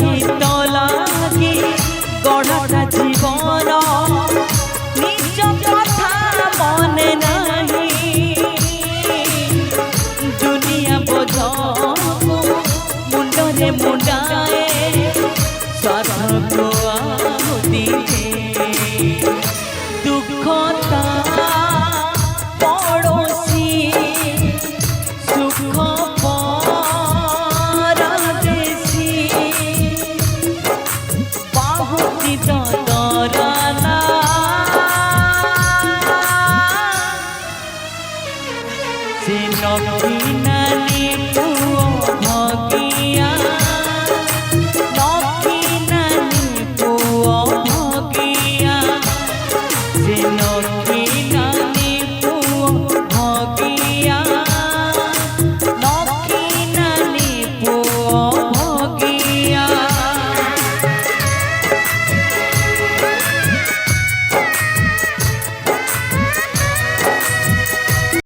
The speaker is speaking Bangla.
हित लागे गढ़ा जीवन निज कथा मने नहीं दुनिया बोझ मुंडरे मुंडाए